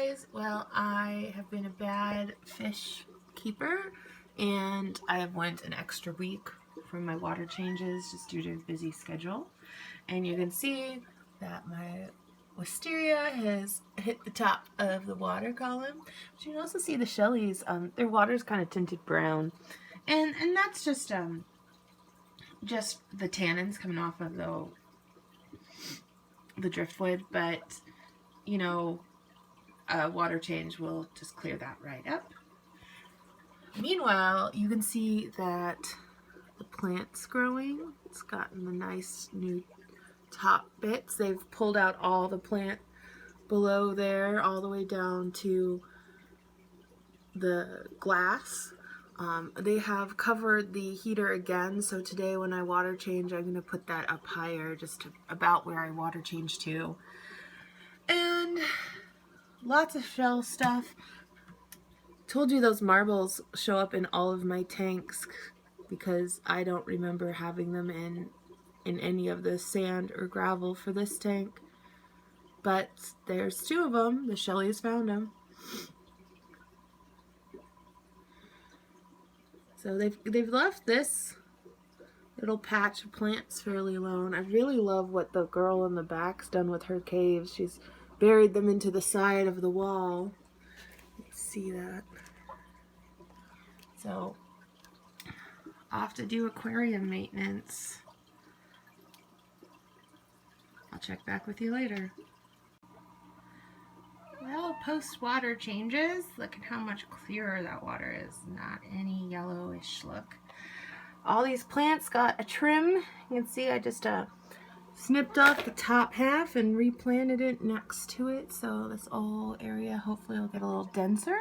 guys. Well, I have been a bad fish keeper and I have went an extra week from my water changes just due to a busy schedule. And you can see that my wisteria has hit the top of the water column. But you can also see the shellies, their water's kind of tinted brown. And that's just the tannins coming off of the driftwood, but you know, water change will just clear that right up. Meanwhile, you can see that the plant's growing. It's gotten the nice new top bits. They've pulled out all the plant below there all the way down to the glass. They have covered the heater again, so today when I water change, I'm going to put that up higher, just to about where I water change to. And lots of shell stuff. Told you those marbles show up in all of my tanks because I don't remember having them in any of the sand or gravel for this tank. But there's two of them. The Shelleys found them. So they've left this little patch of plants fairly alone. I really love what the girl in the back's done with her caves. She's buried them into the side of the wall. Let's see that. So I'll have to do aquarium maintenance. I'll check back with you later. Well, post water changes, look at how much clearer that water is. Not any yellowish look. All these plants got a trim. You can see I just snipped off the top half and replanted it next to it, so this whole area hopefully will get a little denser.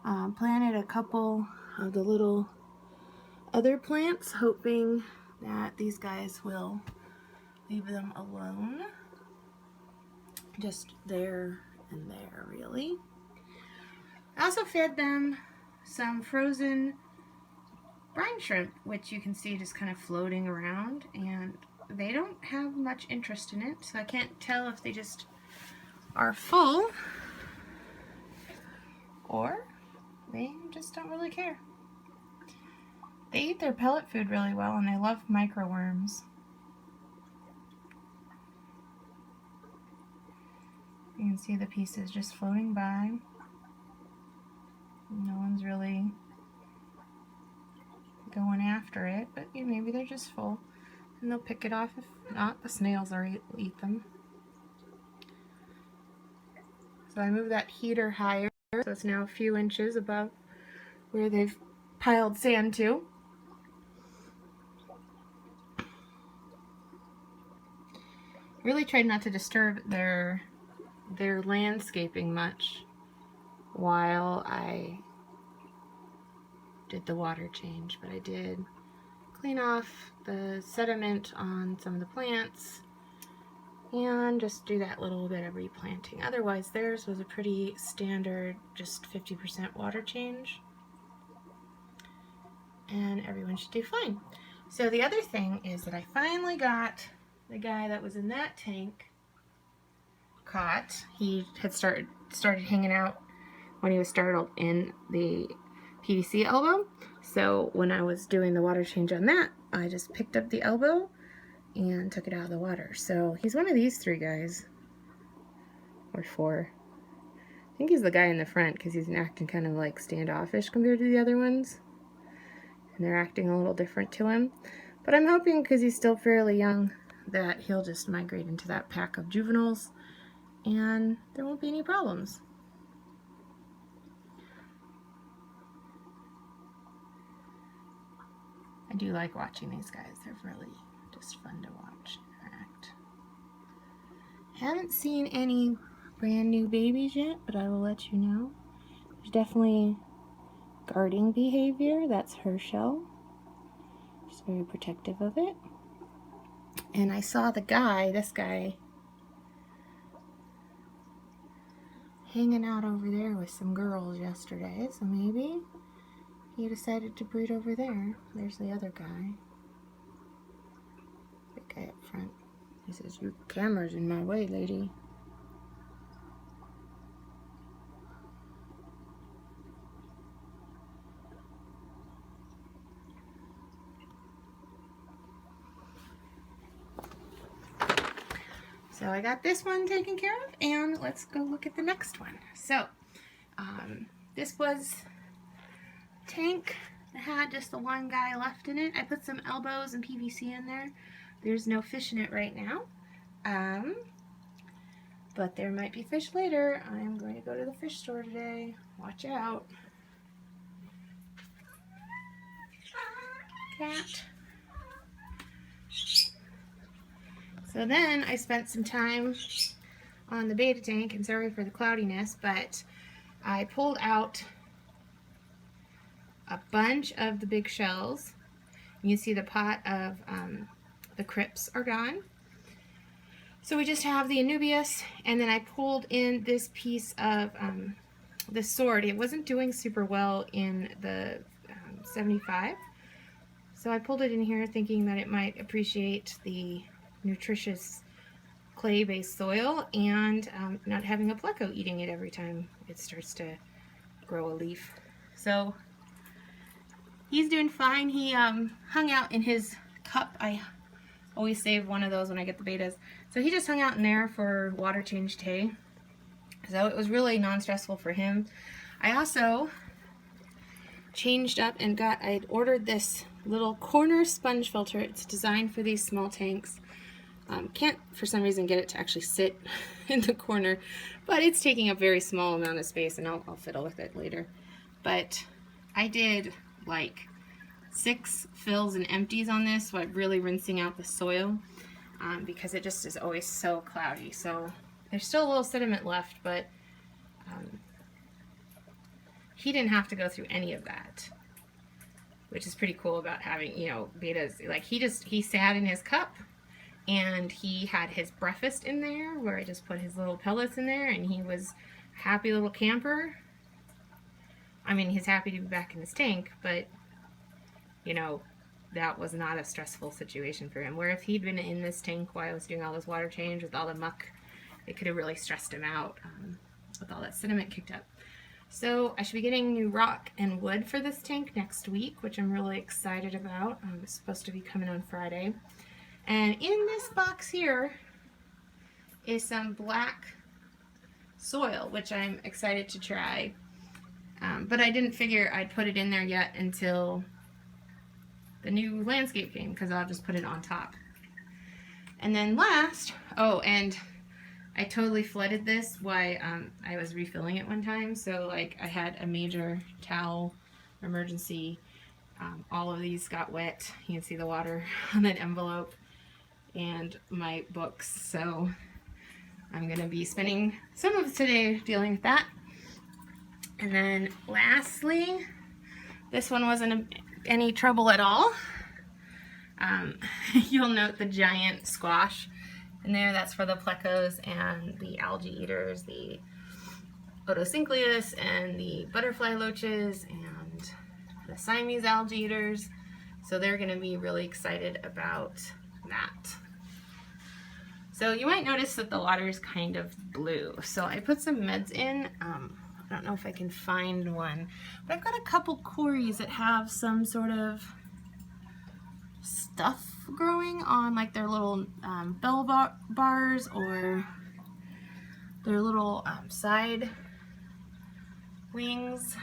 Planted a couple of the little other plants, hoping that these guys will leave them alone. Just there and there, really. I also fed them some frozen brine shrimp, which you can see just kind of floating around, and they don't have much interest in it, so I can't tell if they just are full or they just don't really care. They eat their pellet food really well, and they love microworms. You can see the pieces just floating by. No one's really going after it, but maybe they're just full. And they'll pick it off. If not, the snails will eat them. So I moved that heater higher, so it's now a few inches above where they've piled sand to. Really tried not to disturb their landscaping much while I did the water change, but I did clean off the sediment on some of the plants and just do that little bit of replanting. Otherwise, theirs was a pretty standard, just 50% water change, and everyone should do fine. So the other thing is that I finally got the guy that was in that tank caught. He had started hanging out when he was startled in the PVC elbow. So when I was doing the water change on that, I just picked up the elbow and took it out of the water. So he's one of these three guys, or four. I think he's the guy in the front because he's acting kind of like standoffish compared to the other ones, and they're acting a little different to him. But I'm hoping, because he's still fairly young, that he'll just migrate into that pack of juveniles and there won't be any problems. I do like watching these guys. They're really just fun to watch interact. Haven't seen any brand new babies yet, but I will let you know. There's definitely guarding behavior. That's her shell. She's very protective of it. And I saw this guy, hanging out over there with some girls yesterday, so maybe he decided to breed over there. There's the other guy. The guy up front. He says, "Your camera's in my way, lady." So I got this one taken care of, and let's go look at the next one. So this was a tank that had just the one guy left in it. I put some elbows and PVC in there. There's no fish in it right now, but there might be fish later. I'm going to go to the fish store today. Watch out. Cat. So then I spent some time on the betta tank, and sorry for the cloudiness, but I pulled out a bunch of the big shells. You see the pot of the crypts are gone. So we just have the Anubias, and then I pulled in this piece of the sword. It wasn't doing super well in the 75. So I pulled it in here thinking that it might appreciate the nutritious clay-based soil and not having a pleco eating it every time it starts to grow a leaf. So he's doing fine. He hung out in his cup. I always save one of those when I get the bettas. So he just hung out in there for Waterchange day. So it was really non-stressful for him. I also changed up and I'd ordered this little corner sponge filter. It's designed for these small tanks. Can't for some reason get it to actually sit in the corner, but it's taking a very small amount of space, and I'll fiddle with it later. But I did like 6 fills and empties on this, so I'm really rinsing out the soil because it just is always so cloudy. So there's still a little sediment left, but he didn't have to go through any of that, which is pretty cool about having, you know, bettas. Like he sat in his cup, and he had his breakfast in there where I just put his little pellets in there, and he was a happy little camper. I mean, he's happy to be back in his tank, but you know, that was not a stressful situation for him. Where if he'd been in this tank while I was doing all this water change with all the muck, it could have really stressed him out with all that sediment kicked up. So I should be getting new rock and wood for this tank next week, which I'm really excited about. It's supposed to be coming on Friday. And in this box here is some black soil, which I'm excited to try. But I didn't figure I'd put it in there yet until the new landscape came, because I'll just put it on top. And then last, oh, and I totally flooded this while I was refilling it one time. So like I had a major towel emergency. All of these got wet. You can see the water on that envelope and my books. So I'm going to be spending some of today dealing with that. And then lastly, this one wasn't any trouble at all. You'll note the giant squash in there. That's for the plecos and the algae eaters, the Otocinclius and the butterfly loaches and the Siamese algae eaters. So they're going to be really excited about that. So you might notice that the water is kind of blue. So I put some meds in. I don't know if I can find one, but I've got a couple cories that have some sort of stuff growing on like their little bell bars or their little side wings,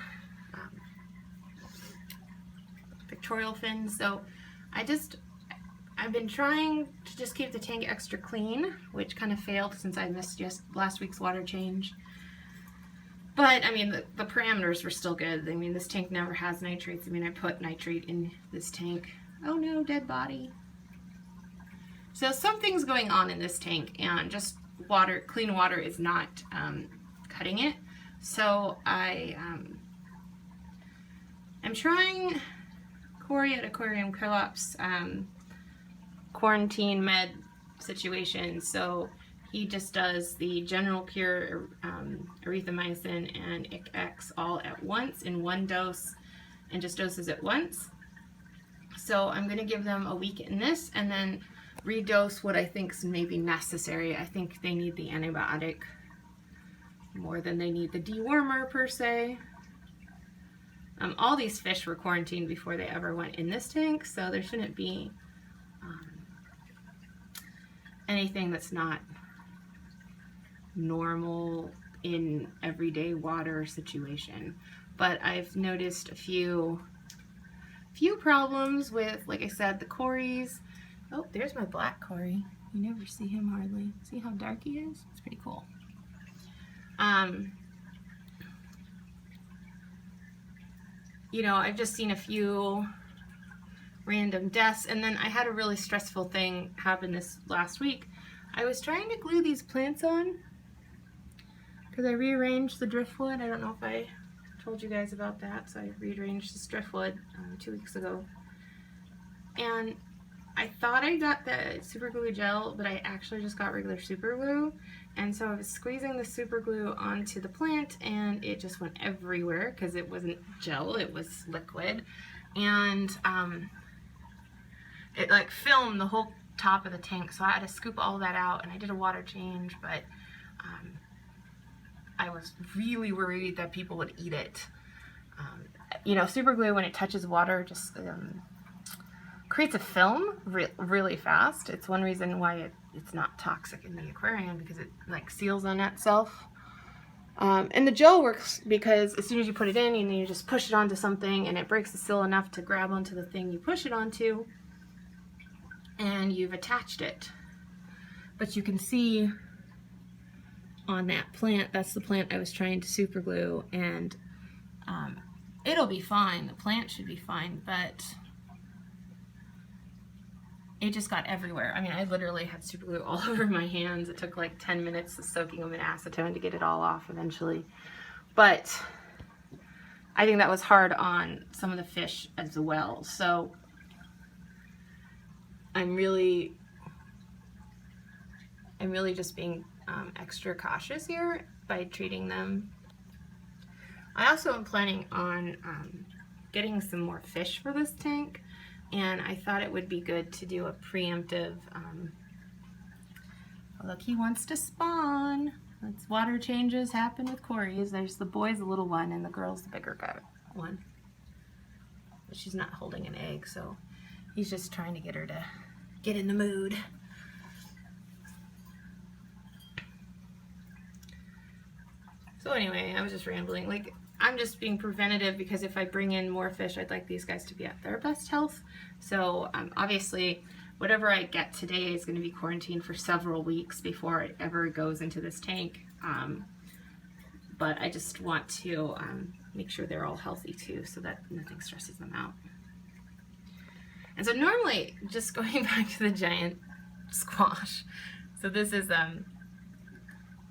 pectoral fins. So I've been trying to just keep the tank extra clean, which kind of failed since I missed just last week's water change. But I mean, the parameters were still good. I mean, this tank never has nitrates. I mean, I put nitrate in this tank. Oh no, dead body. So something's going on in this tank, and just clean water is not cutting it. So I'm trying Corey at Aquarium Co-op's quarantine med situation. So he just does the general pure erythromycin and ICX all at once in one dose, and just doses it once. So I'm going to give them a week in this and then redose what I think is maybe necessary. I think they need the antibiotic more than they need the dewormer per se. All these fish were quarantined before they ever went in this tank, so there shouldn't be anything that's not normal in everyday water situation. But I've noticed a few problems with, like I said, the cories. Oh, there's my black cory. You never see him hardly. See how dark he is? It's pretty cool. You know, I've just seen a few random deaths, and then I had a really stressful thing happen this last week. I was trying to glue these plants on because I rearranged the driftwood. I don't know if I told you guys about that. So I rearranged this driftwood 2 weeks ago, and I thought I got the super glue gel, but I actually just got regular super glue. And so I was squeezing the super glue onto the plant, and it just went everywhere because it wasn't gel, it was liquid. And it like filmed the whole top of the tank, so I had to scoop all that out, and I did a water change, but I was really worried that people would eat it. You know, super glue, when it touches water, just creates a film really fast. It's one reason why it's not toxic in the aquarium, because it like seals on itself. And the gel works because as soon as you put it in, you just push it onto something, and it breaks the seal enough to grab onto the thing you push it onto, and you've attached it. But you can see on that plant, that's the plant I was trying to super glue, and it'll be fine. The plant should be fine, but it just got everywhere. I mean, I literally had super glue all over my hands. It took like 10 minutes of soaking them in acetone to get it all off eventually. But I think that was hard on some of the fish as well. So I'm really just being extra cautious here by treating them. I also am planning on getting some more fish for this tank, and I thought it would be good to do a preemptive, look, he wants to spawn. That's water changes happen with cories. There's the boy's the little one, and the girl's the bigger one. But she's not holding an egg, so he's just trying to get her to get in the mood. So anyway, I was just rambling. Like, I'm just being preventative because if I bring in more fish, I'd like these guys to be at their best health. So obviously, whatever I get today is going to be quarantined for several weeks before it ever goes into this tank. But I just want to make sure they're all healthy too, so that nothing stresses them out. And so normally, just going back to the giant squash. So this is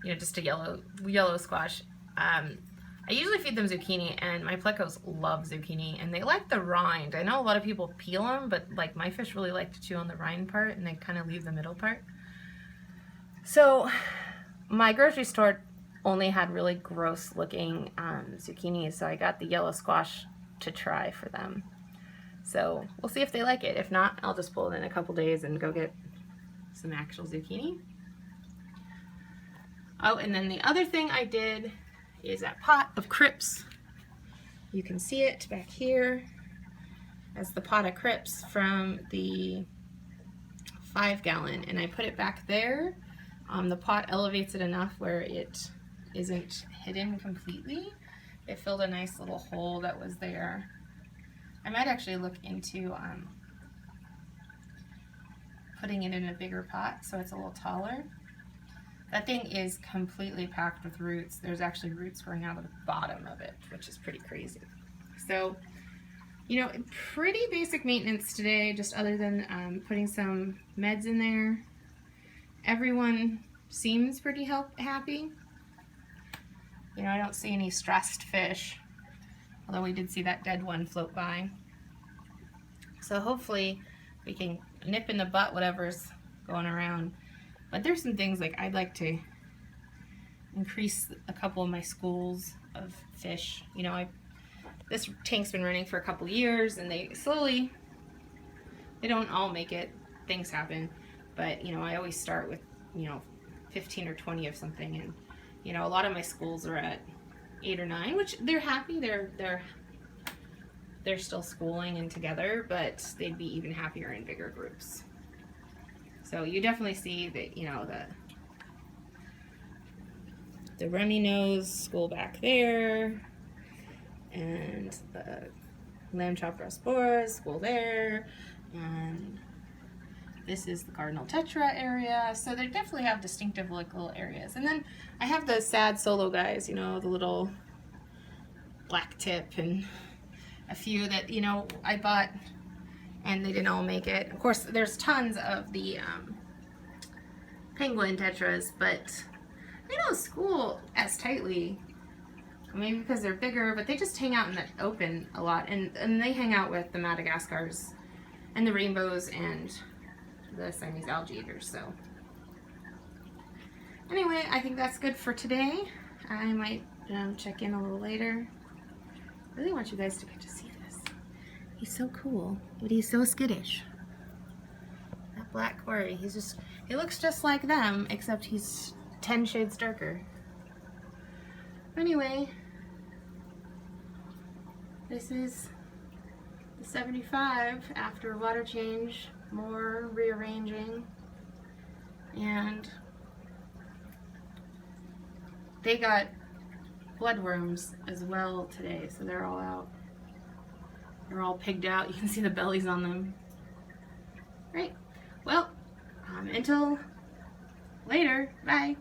you know, just a yellow squash. I usually feed them zucchini, and my plecos love zucchini, and they like the rind. I know a lot of people peel them, but like my fish really like to chew on the rind part, and they kind of leave the middle part. So my grocery store only had really gross looking zucchini, so I got the yellow squash to try for them. So we'll see if they like it. If not, I'll just pull it in a couple days and go get some actual zucchini. Oh, and then the other thing I did is that pot of crypts. You can see it back here as the pot of crypts from the 5-gallon, and I put it back there. The pot elevates it enough where it isn't hidden completely. It filled a nice little hole that was there. I might actually look into putting it in a bigger pot so it's a little taller. That thing is completely packed with roots. There's actually roots growing out of the bottom of it, which is pretty crazy. So, you know, pretty basic maintenance today, just other than putting some meds in there. Everyone seems pretty happy. You know, I don't see any stressed fish, although we did see that dead one float by. So hopefully we can nip in the butt whatever's going around. But there's some things like I'd like to increase a couple of my schools of fish. You know, this tank's been running for a couple years, and they don't all make it. Things happen. But, you know, I always start with, you know, 15 or 20 of something, and, you know, a lot of my schools are at 8 or 9, which they're happy. They're still schooling and together, but they'd be even happier in bigger groups. So you definitely see that, you know, the rummy nose school back there, and the lamb chopper spores school there, and this is the cardinal tetra area. So they definitely have distinctive little areas. And then I have the sad solo guys, you know, the little black tip and a few that, you know, I bought and they didn't all make it. Of course, there's tons of the penguin tetras, but they don't school as tightly. Maybe because they're bigger, but they just hang out in the open a lot. And they hang out with the Madagascars and the rainbows and the Siamese algae eaters. So anyway, I think that's good for today. I might check in a little later. I really want you guys to get to see this. He's so cool, but he's so skittish. That black quarry, he looks just like them, except he's 10 shades darker. Anyway, this is the 75 after water change, more rearranging, and they got bloodworms as well today, so they're all out. They're all pigged out. You can see the bellies on them. Right. Well, until later. Bye.